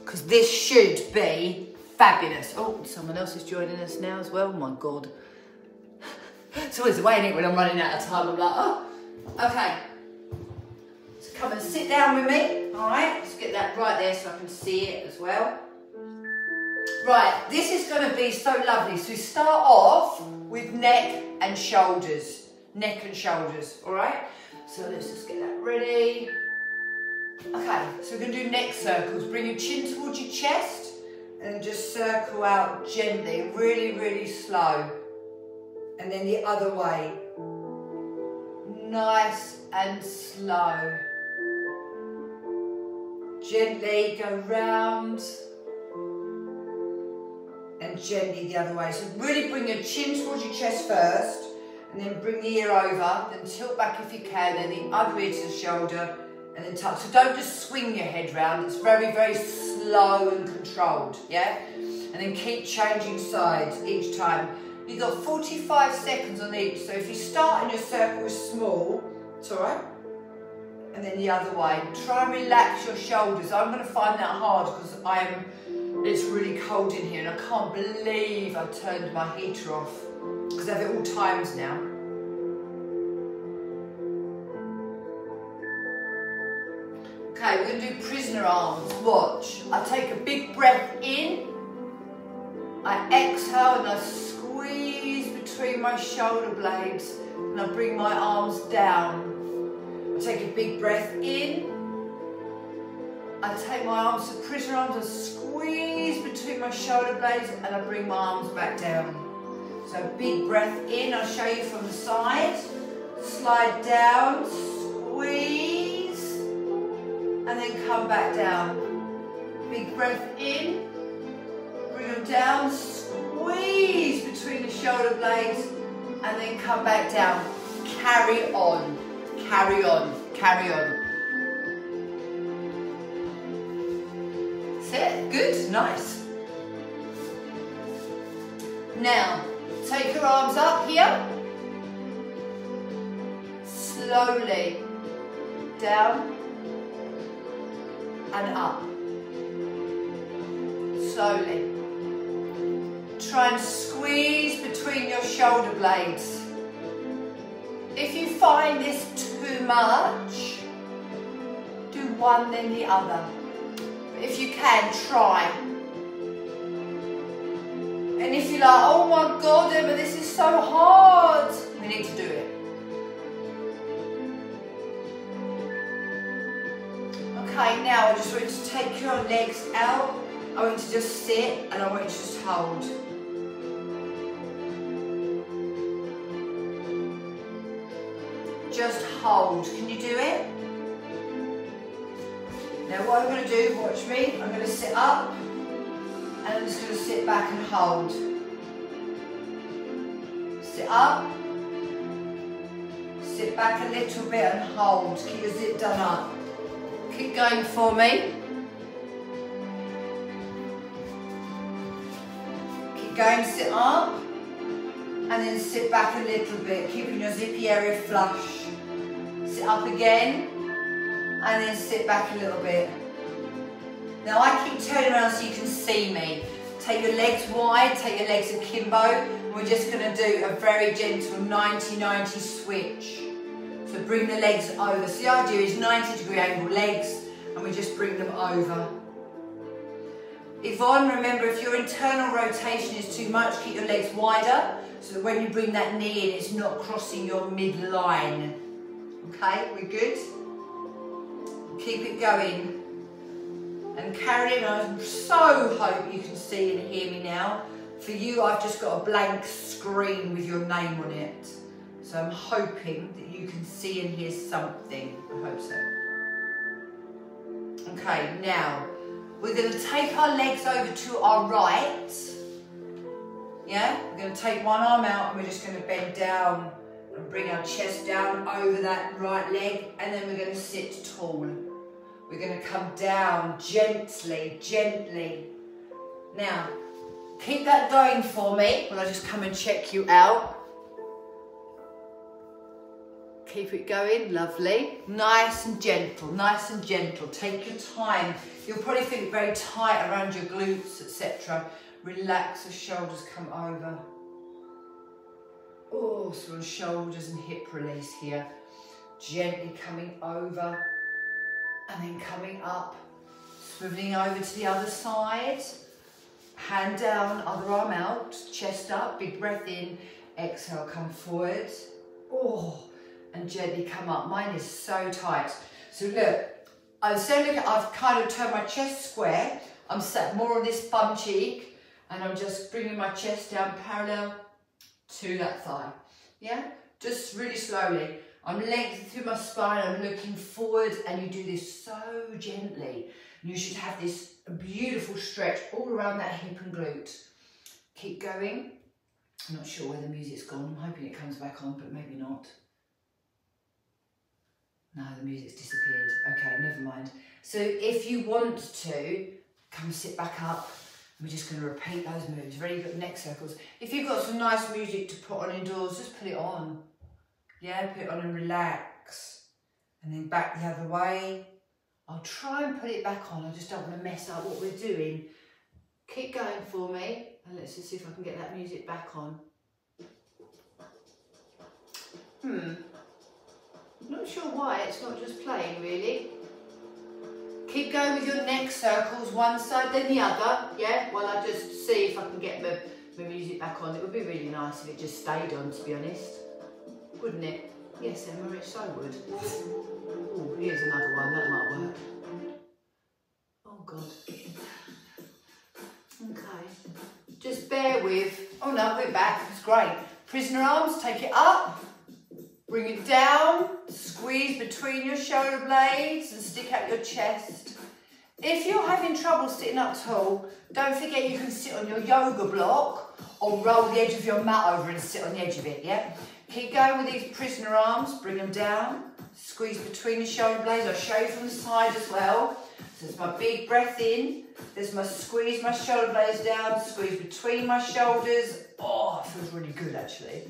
because this should be fabulous. Oh, someone else is joining us now as well. Oh my God. It's always the way, isn't it, when I'm running out of time, I'm like, oh, okay. So come and sit down with me, all right? Let's get that right there so I can see it as well. Right, this is going to be so lovely. So we start off with neck and shoulders. Neck and shoulders, all right? So let's just get that ready. Okay, so we're going to do neck circles. Bring your chin towards your chest and just circle out gently, really, really slow. And then the other way. Nice and slow. Gently go round. And gently the other way. So really bring your chin towards your chest first. And then bring the ear over. Then tilt back if you can. Then the other ear to the shoulder. And then tuck. So don't just swing your head round. It's very, very slow and controlled. Yeah? And then keep changing sides each time. You've got 45 seconds on each, so if you start in your circle with small, it's all right. And then the other way. Try and relax your shoulders. I'm going to find that hard because it's really cold in here and I can't believe I turned my heater off because I have it all times now. Okay, we're going to do prisoner arms. Watch. I take a big breath in. I exhale and I squeeze between my shoulder blades and I bring my arms down. I take a big breath in. I take my arms to prisoner arms and squeeze between my shoulder blades and I bring my arms back down. So big breath in, I'll show you from the side. Slide down, squeeze, and then come back down. Big breath in. Bring them down, squeeze between the shoulder blades and then come back down. Carry on, carry on, carry on. That's it, good, nice. Now, take your arms up here. Slowly down and up. Slowly. Try and squeeze between your shoulder blades. If you find this too much, do one then the other. But if you can, try. And if you're like, oh my God, Emma, this is so hard, we need to do it. Okay, now I just want you to take your legs out. I want you to just sit and I want you to just hold. Just hold. Can you do it? Now what I'm going to do, watch me, I'm going to sit up and I'm just going to sit back and hold. Sit up, sit back a little bit and hold. Keep your zip done up. Keep going for me. Keep going, sit up and then sit back a little bit, keeping your zippy area flush. Sit up again and then sit back a little bit. Now I keep turning around so you can see me. Take your legs wide, take your legs akimbo, and we're just going to do a very gentle 90-90 switch. So bring the legs over. So the idea is 90-degree angle legs and we just bring them over. Yvonne, remember if your internal rotation is too much, keep your legs wider so that when you bring that knee in, it's not crossing your midline. Okay, we're good? Keep it going. And carrying on, I so hope you can see and hear me now. For you, I've just got a blank screen with your name on it. So I'm hoping that you can see and hear something. I hope so. Okay, now we're going to take our legs over to our right. Yeah, we're going to take one arm out and we're just going to bend down and bring our chest down over that right leg, and then we're going to sit tall. We're going to come down gently, gently. Now, keep that going for me while I just come and check you out. Keep it going, lovely. Nice and gentle, nice and gentle. Take your time. You'll probably feel it very tight around your glutes, etc. Relax the shoulders, come over. Oh, so on shoulders and hip release here. Gently coming over and then coming up. Swiveling over to the other side. Hand down, other arm out, chest up, big breath in. Exhale, come forward. Oh, and gently come up. Mine is so tight. So look, I've kind of turned my chest square. I'm sat more on this bum cheek and I'm just bringing my chest down parallel to that thigh. Yeah, just really slowly. I'm lengthening through my spine, I'm looking forward, and you do this so gently. You should have this beautiful stretch all around that hip and glute. Keep going. I'm not sure where the music's gone. I'm hoping it comes back on, but maybe not. No, the music's disappeared. Okay, never mind. So if you want to, come sit back up. We're just going to repeat those moves. Ready? You've got neck circles. If you've got some nice music to put on indoors, just put it on. Yeah, put it on and relax. And then back the other way. I'll try and put it back on. I just don't want to mess up what we're doing. Keep going for me. And let's just see if I can get that music back on. Not sure why it's not just playing, really. Keep going with your neck circles, one side then the other, yeah? While I just see if I can get the music back on. It would be really nice if it just stayed on, to be honest. Wouldn't it? Yes, Emma, it so would. Oh, here's another one, that might work. Oh, God. Okay. Just bear with. Oh, no, we're back. It's great. Prisoner arms, take it up. Bring it down, squeeze between your shoulder blades and stick out your chest. If you're having trouble sitting up tall, don't forget you can sit on your yoga block or roll the edge of your mat over and sit on the edge of it, yeah? Keep going with these prisoner arms, bring them down, squeeze between the shoulder blades. I'll show you from the side as well. So there's my big breath in, there's my squeeze my shoulder blades down, squeeze between my shoulders. Oh, it feels really good actually.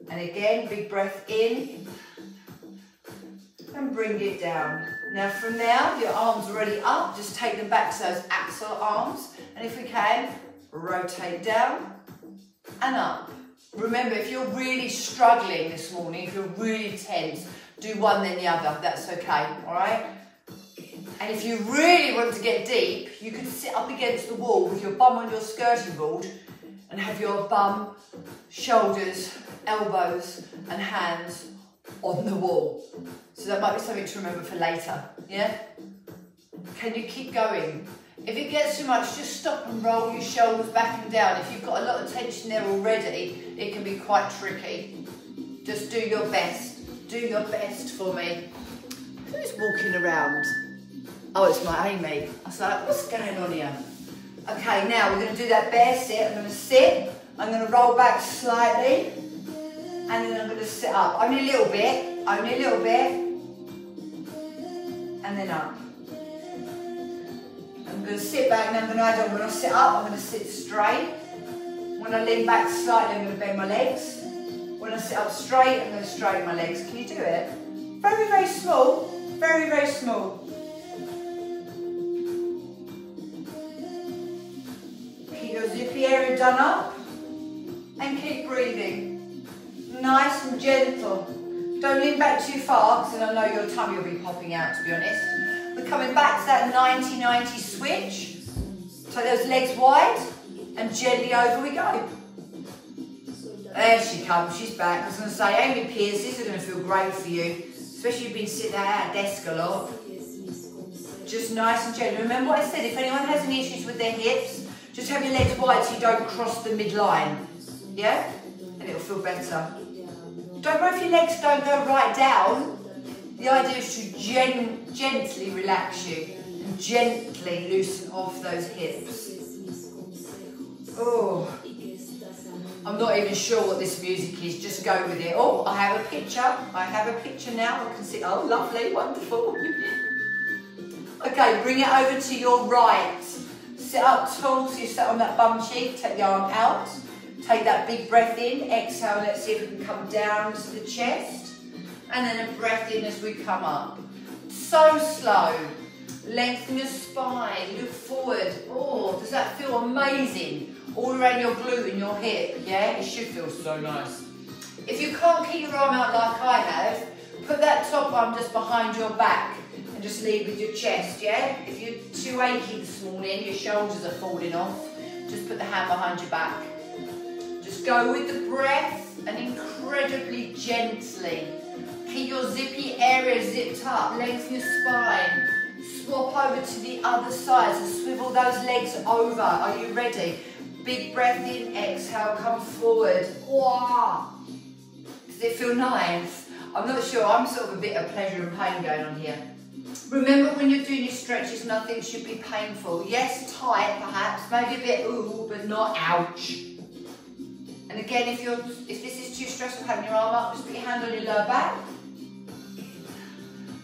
And again, big breath in and bring it down. Now from there, your arms are already up, just take them back to those axle arms. And if we can, rotate down and up. Remember, if you're really struggling this morning, if you're really tense, do one then the other, that's okay, all right? And if you really want to get deep, you can sit up against the wall with your bum on your skirting board and have your bum, shoulders, elbows and hands on the wall. So that might be something to remember for later, yeah? Can you keep going? If it gets too much, just stop and roll your shoulders back and down. If you've got a lot of tension there already, it can be quite tricky. Just do your best. Do your best for me. Who's walking around? Oh, it's my Amy. I was like, what's going on here? Okay, now we're going to do that bear sit. I'm going to sit, I'm going to roll back slightly, and then I'm going to sit up. Only a little bit, and then up. I'm going to sit back and I'm going to add on. When I sit up, I'm going to sit straight. When I lean back slightly, I'm going to bend my legs. When I sit up straight, I'm going to straighten my legs. Can you do it? Very, very small. Very, very small. Keep your zippy area done up. And keep breathing. Nice and gentle. Don't lean back too far, because then I know your tummy will be popping out, to be honest. We're coming back to that 90-90 switch. So those legs wide, and gently over we go. There she comes, she's back. I was going to say, Amy Pierce, this is going to feel great for you, especially if you've been sitting at a desk a lot. Just nice and gentle. Remember what I said, if anyone has any issues with their hips, just have your legs wide so you don't cross the midline. Yeah? And it'll feel better. Don't worry if your legs don't go right down. The idea is to gently relax you and gently loosen off those hips. Oh, I'm not even sure what this music is, just go with it. Oh, I have a picture now. I can see, oh, lovely, wonderful. Okay, bring it over to your right. Sit up tall, so you sit on that bum cheek, take the arm out. Take that big breath in, exhale, let's see if we can come down to the chest. And then a breath in as we come up. So slow. Lengthen your spine, look forward. Oh, does that feel amazing? All around your glute and your hip, yeah? It should feel so nice. If you can't keep your arm out like I have, put that top arm just behind your back and just lead with your chest, yeah? If you're too achy this morning, your shoulders are falling off, just put the hand behind your back. Just go with the breath and incredibly gently. Keep your zippy area zipped up, lengthen your spine. Swap over to the other side, so swivel those legs over. Are you ready? Big breath in, exhale, come forward. Wow. Does it feel nice? I'm not sure, I'm sort of a bit of pleasure and pain going on here. Remember when you're doing your stretches, nothing should be painful. Yes, tight perhaps, maybe a bit ooh, but not ouch. And again, if this is too stressful, having your arm up, just put your hand on your lower back.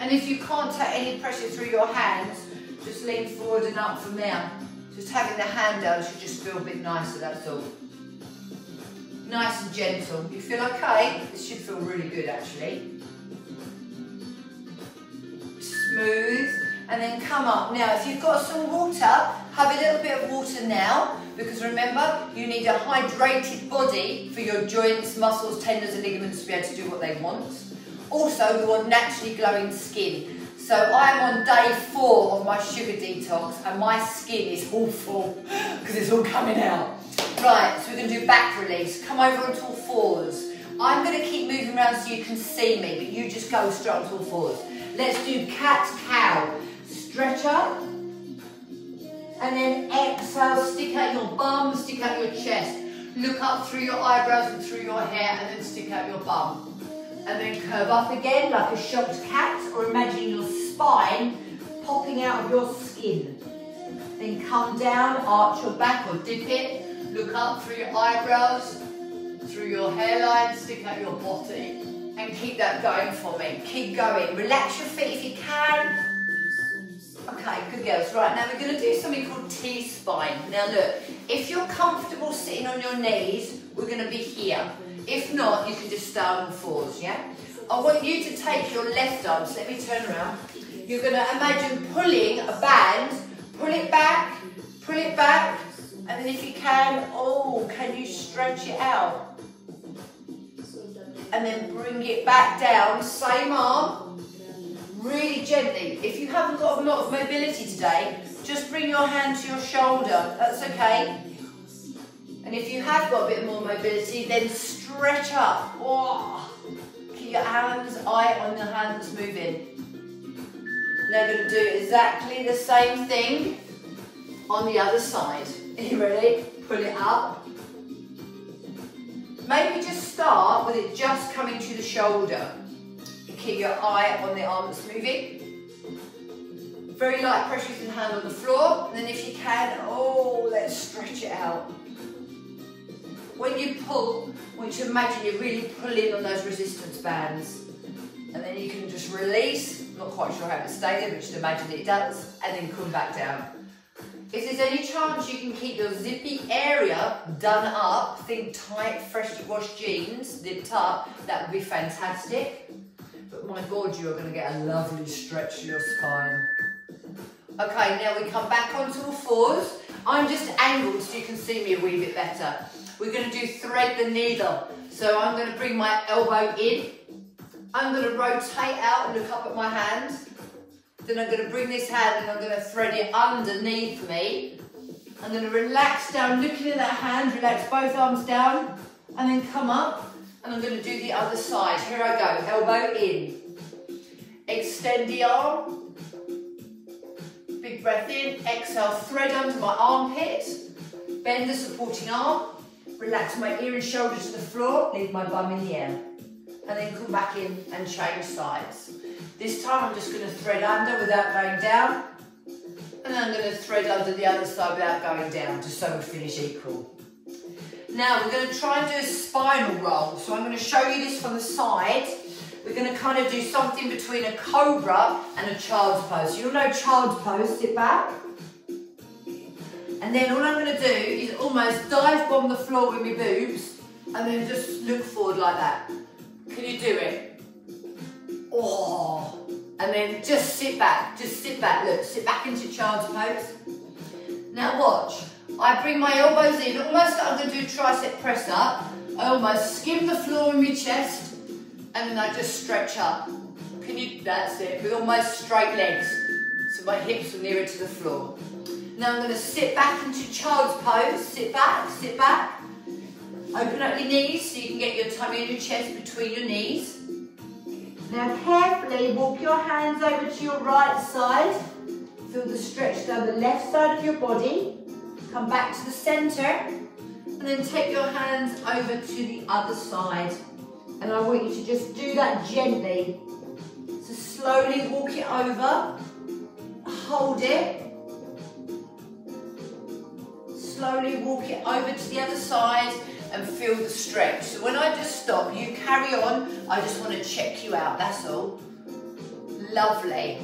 And if you can't take any pressure through your hands, just lean forward and up from there. Just having the hand down should just feel a bit nicer, that's all. Nice and gentle. You feel okay? This should feel really good actually. Smooth, and then come up. Now, if you've got some water, have a little bit of water now, because remember, you need a hydrated body for your joints, muscles, tendons and ligaments to be able to do what they want. Also, we want naturally glowing skin. So I'm on day 4 of my sugar detox and my skin is awful because it's all coming out. Right, so we're going to do back release. Come over onto all fours. I'm going to keep moving around so you can see me, but you just go straight onto all fours. Let's do cat-cow. Stretch up. And then exhale, stick out your bum, stick out your chest. Look up through your eyebrows and through your hair and then stick out your bum. And then curve up again like a shocked cat, or imagine your spine popping out of your skin. Then come down, arch your back or dip it. Look up through your eyebrows, through your hairline, stick out your body. And keep that going for me. Keep going. Relax your feet if you can. Okay, good girls. Right, now we're going to do something called T-spine. Now look, if you're comfortable sitting on your knees, we're going to be here. If not, you can just stay on all fours, yeah? I want you to take your left arm, so let me turn around. You're going to imagine pulling a band, pull it back, and then if you can, oh, can you stretch it out? And then bring it back down, same arm, really gently. If you haven't got a lot of mobility today, just bring your hand to your shoulder, that's okay. And if you have got a bit more mobility, then stretch up. Oh. Keep your hands, eye on the hand that's moving. Now we're going to do exactly the same thing on the other side. Are you ready? Pull it up. Maybe just start with it just coming to the shoulder. Keep your eye on the arm that's moving. Very light pressure with the hand on the floor. And then if you can, oh, let's stretch it out. When you pull, I want you to imagine you're really pulling on those resistance bands. And then you can just release. I'm not quite sure how to stay there, but just imagine it does. And then come back down. If there's any chance you can keep your zippy area done up, think tight, freshly washed jeans, zipped up, that would be fantastic. But my God, you're going to get a lovely stretch to your spine. Okay, now we come back onto all fours. I'm just angled so you can see me a wee bit better. We're going to do thread the needle. So I'm going to bring my elbow in. I'm going to rotate out and look up at my hand. Then I'm going to bring this hand and I'm going to thread it underneath me. I'm going to relax down, looking at that hand, relax both arms down, and then come up. And I'm going to do the other side. Here I go, elbow in. Extend the arm. Big breath in, exhale, thread under my armpit. Bend the supporting arm. Relax my ear and shoulder to the floor, leave my bum in the air. And then come back in and change sides. This time I'm just going to thread under without going down. And then I'm going to thread under the other side without going down, just so we finish equal. Now we're going to try and do a spinal roll. So I'm going to show you this from the side. We're going to kind of do something between a cobra and a child's pose. So you'll know child's pose, sit back. And then all I'm going to do is almost dive bomb the floor with my boobs and then just look forward like that. Can you do it? Oh, and then just sit back, look, sit back into child's pose. Now watch, I bring my elbows in, almost like I'm going to do a tricep press up. I almost skim the floor in my chest, and then I just stretch up. That's it, with almost straight legs. So my hips are nearer to the floor. Now I'm going to sit back into child's pose, sit back. Open up your knees so you can get your tummy and your chest between your knees. Now carefully walk your hands over to your right side. Feel the stretch down the left side of your body. Come back to the centre. And then take your hands over to the other side. And I want you to just do that gently. So slowly walk it over. Hold it. Slowly walk it over to the other side and feel the stretch. So when I just stop, you carry on. I just want to check you out, that's all. Lovely.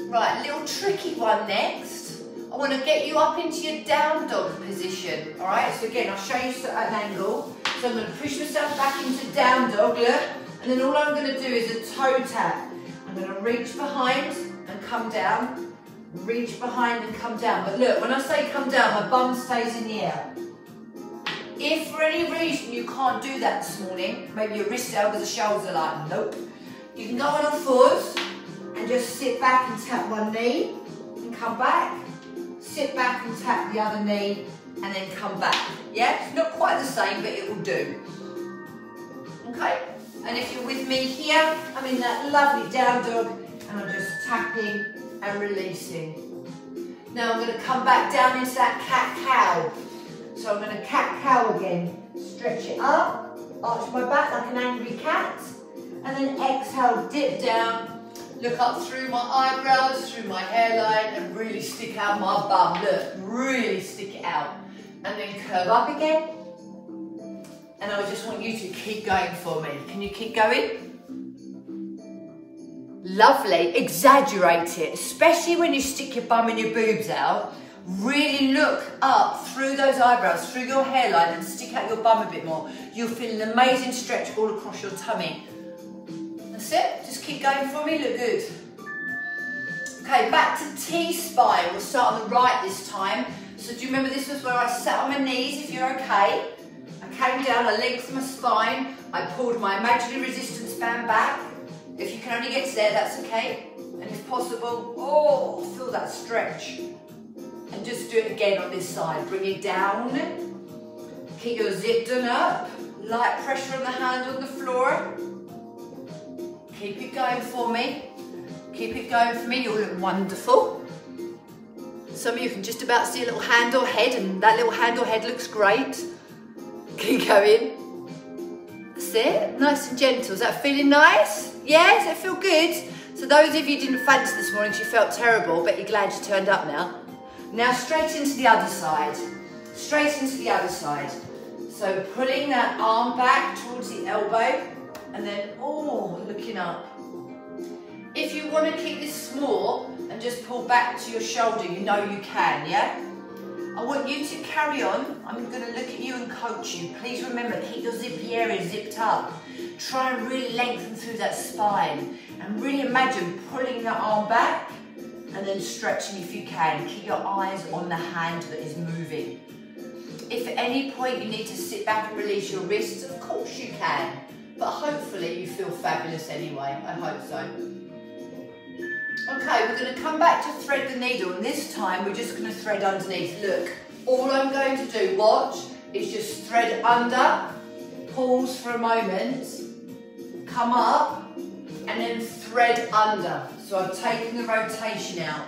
Right, a little tricky one next. I want to get you up into your down dog position. All right, so again, I'll show you at an angle. So I'm going to push myself back into down dog, look. And then all I'm going to do is a toe tap. I'm going to reach behind and come down. Reach behind and come down. But look, when I say come down, my bum stays in the air. If for any reason you can't do that this morning, maybe your wrist, elbows, or shoulders are like, nope. You can go on all fours and just sit back and tap one knee and come back. Sit back and tap the other knee and then come back. Yeah, it's not quite the same, but it will do. Okay, and if you're with me here, I'm in that lovely down dog and I'm just tapping and releasing. Now I'm going to come back down into that cat-cow. So I'm going to cat-cow again. Stretch it up, arch my back like an angry cat, and then exhale, dip down, look up through my eyebrows, through my hairline, and really stick out my bum. Look, really stick it out. And then curve up again. And I just want you to keep going for me. Can you keep going? Lovely. Exaggerate it, especially when you stick your bum and your boobs out. Really look up through those eyebrows, through your hairline, and stick out your bum a bit more. You'll feel an amazing stretch all across your tummy. That's it. Just keep going for me. Look good. Okay, back to T-spine. We'll start on the right this time. So do you remember this was where I sat on my knees, if you're okay? I came down, I lengthened my spine, I pulled my imaginary resistance band back. If you can only get to there, that's okay. And if possible, oh, feel that stretch. And just do it again on this side. Bring it down. Keep your zip done up. Light pressure on the hand on the floor. Keep it going for me. Keep it going for me. You'll look wonderful. Some of you can just about see a little hand or head, and that little hand or head looks great. Keep going. That's it. Nice and gentle. Is that feeling nice? Yeah? Does it feel good? So those of you who didn't fancy this morning because you felt terrible, but you're glad you turned up now. Now straight into the other side. Straight into the other side. So pulling that arm back towards the elbow and then, oh, looking up. If you want to keep this small and just pull back to your shoulder, you know you can, yeah? I want you to carry on. I'm going to look at you and coach you. Please remember, keep your zippy area zipped up. Try and really lengthen through that spine and really imagine pulling that arm back and then stretching if you can. Keep your eyes on the hand that is moving. If at any point you need to sit back and release your wrists, of course you can. But hopefully you feel fabulous anyway. I hope so. Okay, we're going to come back to thread the needle, and this time we're just going to thread underneath. Look, all I'm going to do, watch, is just thread under, pause for a moment, come up, and then thread under. So I've taken the rotation out,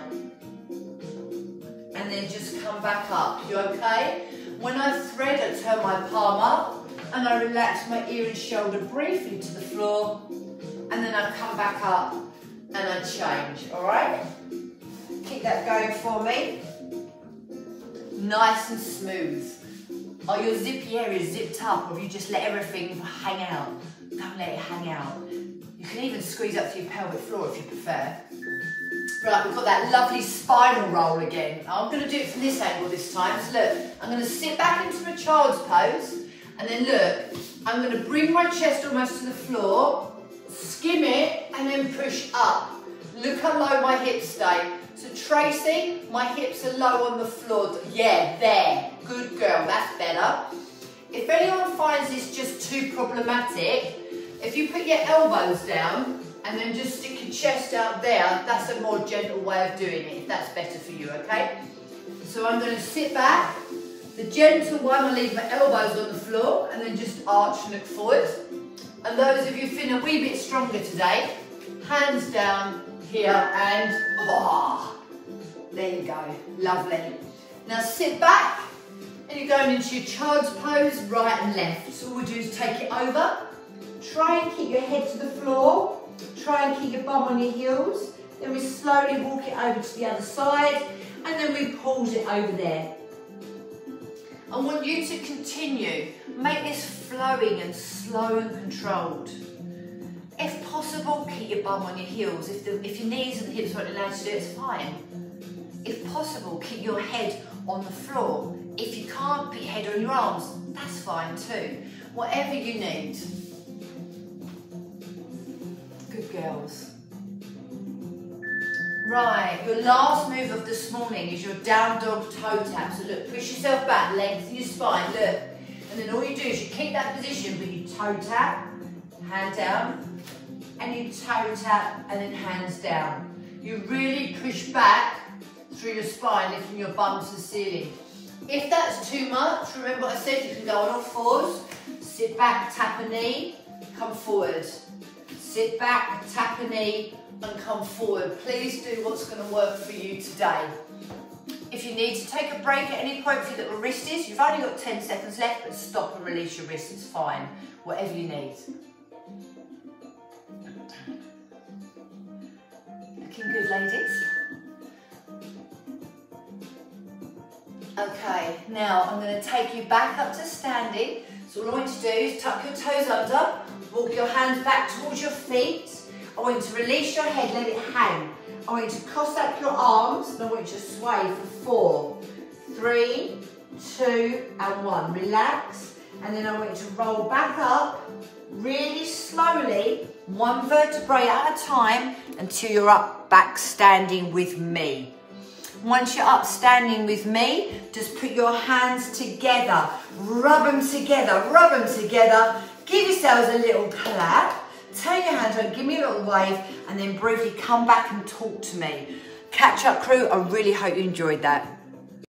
and then just come back up. You okay? When I thread, I turn my palm up, and I relax my ear and shoulder briefly to the floor, and then I come back up, and I change, all right? Keep that going for me. Nice and smooth. Are your zippy areas zipped up, or have you just let everything hang out? Don't let it hang out. You can even squeeze up to your pelvic floor if you prefer. Right, we've got that lovely spinal roll again. I'm going to do it from this angle this time. So look, I'm going to sit back into a child's pose, and then look, I'm going to bring my chest almost to the floor, skim it and then push up. Look how low my hips stay. So Tracy, my hips are low on the floor. Yeah, there. Good girl, that's better. If anyone finds this just too problematic, if you put your elbows down and then just stick your chest out there, that's a more gentle way of doing it, if that's better for you, okay? So I'm going to sit back. The gentle one, I leave my elbows on the floor and then just arch and look forward. And those of you feeling a wee bit stronger today, hands down here and there you go, lovely. Now sit back and you're going into your child's pose, right and left. So all we do is take it over. Try and keep your head to the floor. Try and keep your bum on your heels. Then we slowly walk it over to the other side and then we pause it over there. I want you to continue. Make this flowing and slow and controlled. If possible, keep your bum on your heels. If your knees and hips won't allow you to do it, it's fine. If possible, keep your head on the floor. If you can't, put your head on your arms. That's fine too. Whatever you need. Good girls. Right, your last move of this morning is your down dog toe tap. So look, push yourself back, lengthen your spine, look. And then all you do is you keep that position, but you toe tap, hand down, and you toe tap, and then hands down. You really push back through your spine, lifting your bum to the ceiling. If that's too much, remember what I said, you can go on all fours, sit back, tap a knee, come forward. Sit back, tap a knee, and come forward. Please do what's going to work for you today. If you need to take a break at any point for your little wristies, you've only got 10 seconds left, but stop and release your wrists, it's fine. Whatever you need. Looking good, ladies. Okay, now I'm going to take you back up to standing. So all I want you to do is tuck your toes under, walk your hands back towards your feet. I want you to release your head, let it hang. I want you to cross up your arms and I want you to sway for 4, 3, 2 and 1. Relax. And then I want you to roll back up really slowly, one vertebrae at a time until you're up back standing with me. Once you're up standing with me, just put your hands together, rub them together, give yourselves a little clap, turn your hands around, give me a little wave, and then briefly come back and talk to me. Catch up crew, I really hope you enjoyed that.